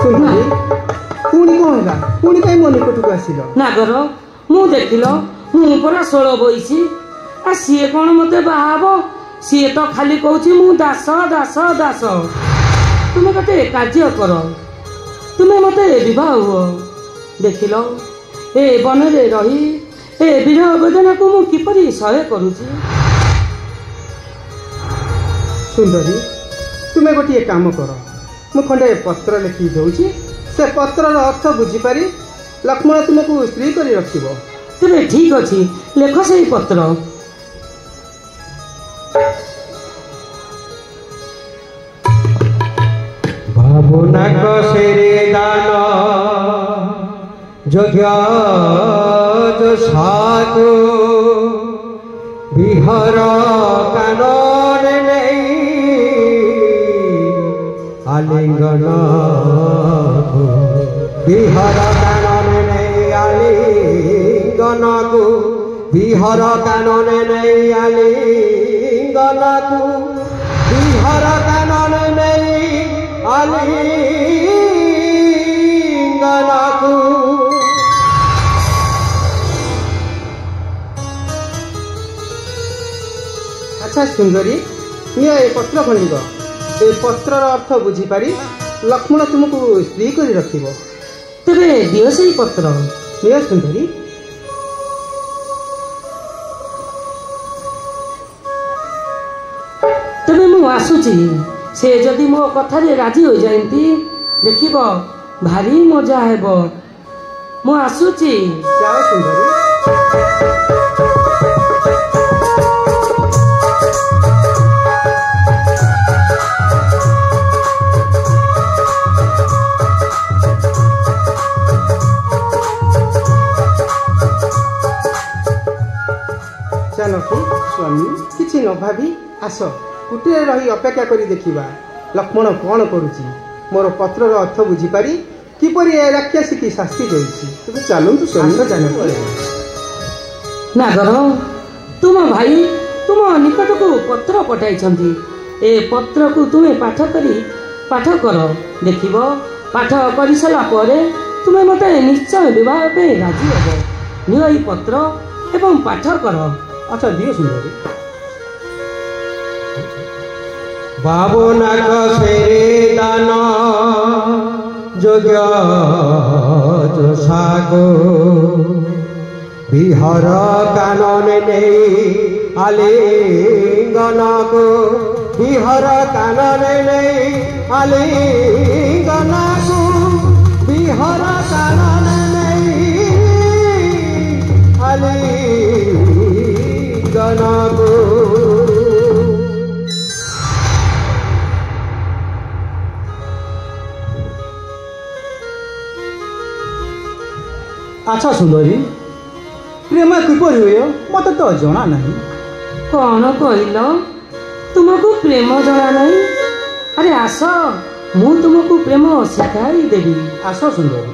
सुंदरी पुणी कौन है पुणी कहीं मो निकट को आसिल नागर मु देखिल मु परा षोल बईसी आ सीए कौन मते बाहाबो सीए तो खाली कहूची मु दास दास दास तुम कते कार्य कर तुम्हें मते विवाह हुओ देखिल ए वन रे रही ए विरह वेदना को मु किपरि सहाय करूची। सुंदरी तुम्हें गोटे काम कर मु खंडे पत्र लिखि दउची से पत्रर अर्थ बुझीपारी लक्ष्मण तुमको स्त्री करी रखिबो। तेरे ठीक अच्छी लेख से पत्र भावना कसेरे दान जोग्य साधु विहर कानन नहीं आलिंगन विहर कानन नहीं आलिंगन को विहर कानन नहीं आलिंगन को विहर कानन नहीं आलिंगन को। अच्छा सुंदरी ये पत्र खंडिक ए पत्रर अर्थ बुझीपारी लक्ष्मण तुमको स्त्री करी रखिबो। तेरे दियो से पत्र नियो सुंदरी। तेरे मु आसुची से जदि मो कथा रे राजी हो जाएंती देखिबो भारी मजा हेबो मु आसुची। जाओ सुंदरी। जानकी स्वामी किसी न भाभी आस कुटिया रही अपेक्षा करी देखिबा लक्ष्मण कौन करुची मोर पत्रर अर्थ बुझीपारी किपरि राक्षसी की शास्ति देउची तुम चलंतु स्वामी। जानकी नागर तुम भाई तुम निकट को पत्र पठाई ए पत्र को तुम्हें पाठ कर देखिब पाठ कर सारा तुम्हें मत निश्चय विवाह पे राजी हेब नियो ई पत्र एवं पाठ कर। अच्छा दियो सुंदरी। बाबुनाक सेरे दान जोग्य सागो विहर कानन नहीं आलिंगन को विहर कानन नहीं आलिंगन को विहर कानन नहीं आलिंगन को। अच्छा सुंदरी प्रेम किपरि हुए मत तो जना नहीं। कौन कहल तुमको प्रेम जना नहीं? अरे आस मु तुमको प्रेम शिखाई देवी। आस सुंदरी।